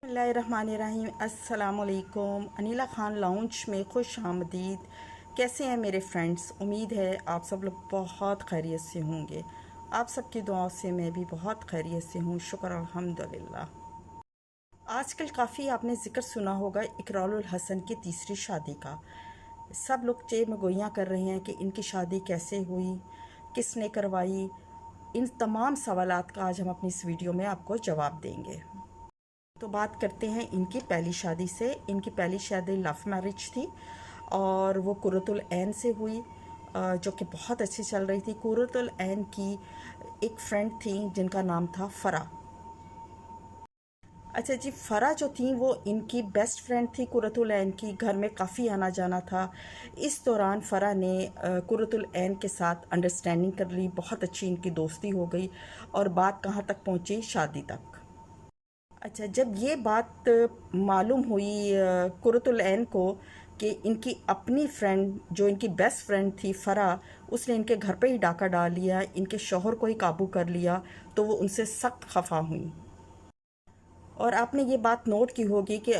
बिस्मिल्लाहिर्रहमानिर्रहीम। अस्सलामुअलैकुम। अनीला खान लाउंज में खुश आमदीद। कैसे हैं मेरे फ्रेंड्स? उम्मीद है आप सब लोग बहुत खैरियत से होंगे। आप सबकी दुआओं से मैं भी बहुत खैरियत से हूँ, शुक्र अल्हम्दुलिल्लाह। आजकल काफ़ी आपने ज़िक्र सुना होगा इकरारुल हसन की तीसरी शादी का। सब लोग चेमगोइयाँ कर रहे हैं कि इनकी शादी कैसे हुई, किसने करवाई। इन तमाम सवालात का आज हम अपनी इस वीडियो में आपको जवाब देंगे। तो बात करते हैं इनकी पहली शादी से। इनकी पहली शादी लव मैरिज थी और वो कुर्रतुल ऐन से हुई, जो कि बहुत अच्छी चल रही थी। कुर्रतुल ऐन की एक फ्रेंड थी जिनका नाम था फ़रा। अच्छा जी, फ़रा जो थी वो इनकी बेस्ट फ्रेंड थी कुर्रतुल ऐन की। घर में काफ़ी आना जाना था। इस दौरान फ़रा ने कुर्रतुल ऐन के साथ अंडरस्टैंडिंग कर ली, बहुत अच्छी इनकी दोस्ती हो गई और बात कहाँ तक पहुँची, शादी तक। अच्छा, जब ये बात मालूम हुई कुर्रतुल ऐन को कि इनकी अपनी फ्रेंड जो इनकी बेस्ट फ्रेंड थी फ़रा, उसने इनके घर पे ही डाका डाल लिया, इनके शौहर को ही काबू कर लिया, तो वो उनसे सख्त खफा हुई। और आपने ये बात नोट की होगी कि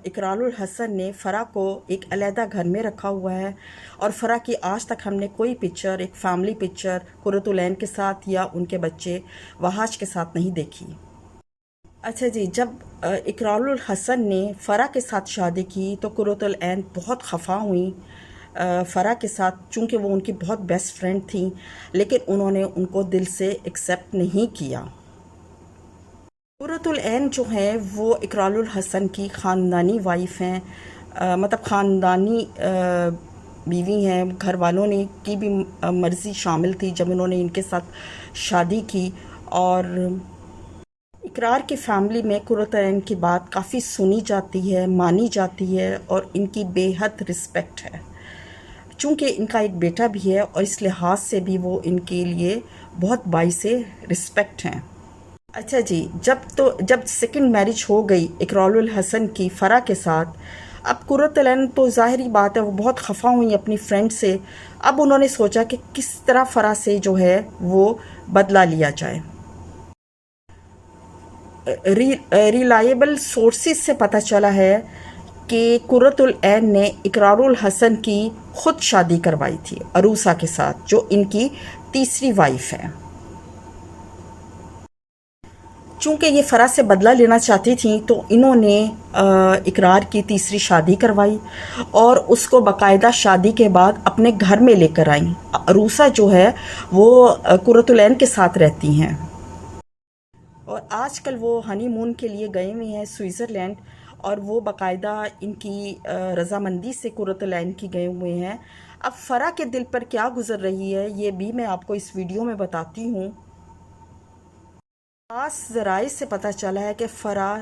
इकरारुल हसन ने फ़रा को एक अलहदा घर में रखा हुआ है और फ़रा की आज तक हमने कोई पिक्चर, एक फैमिली पिक्चर कुर्रतुल ऐन के साथ या उनके बच्चे वहाज के साथ नहीं देखी। अच्छा जी, जब इकरारुल हसन ने फ़रा के साथ शादी की तो कुर्रतुल ऐन बहुत खफा हुई फ़रा के साथ, चूँकि वो उनकी बहुत बेस्ट फ्रेंड थी, लेकिन उन्होंने उनको दिल से एक्सेप्ट नहीं किया। कुर्रतुल ऐन जो है वो इकरारुल हसन की ख़ानदानी वाइफ हैं, मतलब ख़ानदानी बीवी हैं। घर वालों ने की भी मर्ज़ी शामिल थी जब उन्होंने इनके साथ शादी की। और इकरार की फ़ैमिली में कुर्रतुल ऐन की बात काफ़ी सुनी जाती है, मानी जाती है और इनकी बेहद रिस्पेक्ट है। चूँकि इनका एक बेटा भी है और इस लिहाज से भी वो इनके लिए बहुत बाइसे रिस्पेक्ट हैं। अच्छा जी, जब सेकंड मैरिज हो गई इकरारुल हसन की फ़रा के साथ, अब कुर्रतुल ऐन तो ज़ाहिरी बात है वो बहुत खफा हुई अपनी फ्रेंड से। अब उन्होंने सोचा कि किस तरह फ़रा से जो है वो बदला लिया जाए। रिलायबल सोर्सेज से पता चला है कि कुर्रतुल ऐन ने इकरारुल हसन की खुद शादी करवाई थी अरूसा के साथ, जो इनकी तीसरी वाइफ है। चूँकि ये फ़रा से बदला लेना चाहती थी तो इन्होंने इकरार की तीसरी शादी करवाई और उसको बाकायदा शादी के बाद अपने घर में लेकर आई। अरूसा जो है वो कुर्रतुल ऐन के साथ रहती हैं और आजकल वो हनीमून के लिए गए हुए हैं स्विट्ज़रलैंड, और वो बाकायदा इनकी रज़ामंदी से कुर्रतुल ऐन की गए हुए हैं। अब फ़रा के दिल पर क्या गुज़र रही है ये भी मैं आपको इस वीडियो में बताती हूँ। खास ज़राए से पता चला है कि फ़रा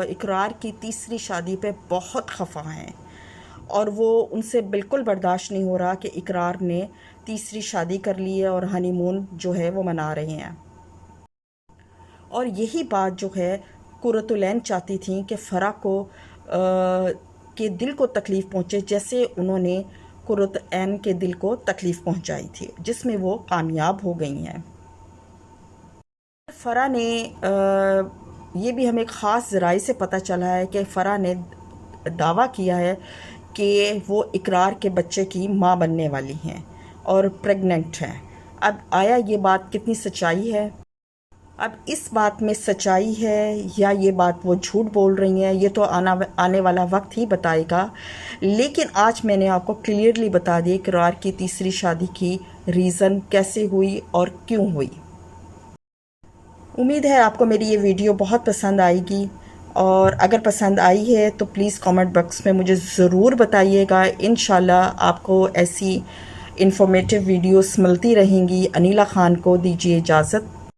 इकरार की तीसरी शादी पे बहुत खफा हैं और वो उनसे बिल्कुल बर्दाश्त नहीं हो रहा कि इकरार ने तीसरी शादी कर ली है और हनीमून जो है वो मना रहे हैं। और यही बात जो है कुर्रतुल ऐन चाहती थी कि फ़रा को के दिल को तकलीफ़ पहुँचे, जैसे उन्होंने कुर्रतुल ऐन के दिल को तकलीफ़ पहुँचाई थी, जिसमें वो कामयाब हो गई हैं। फ़रा ने ये भी हमें ख़ास ज़राए से पता चला है कि फ़रा ने दावा किया है कि वो इकरार के बच्चे की माँ बनने वाली हैं और प्रेग्नेंट हैं। अब आया ये बात कितनी सच्चाई है? अब इस बात में सच्चाई है या ये बात वो झूठ बोल रही हैं, ये तो आने वाला वक्त ही बताएगा। लेकिन आज मैंने आपको क्लियरली बता दिया इकरार की तीसरी शादी की रीज़न कैसे हुई और क्यों हुई। उम्मीद है आपको मेरी ये वीडियो बहुत पसंद आएगी, और अगर पसंद आई है तो प्लीज़ कमेंट बॉक्स में मुझे ज़रूर बताइएगा। इंशाल्लाह आपको ऐसी इन्फॉर्मेटिव वीडियोस मिलती रहेंगी। अनीला खान को दीजिए इजाज़त।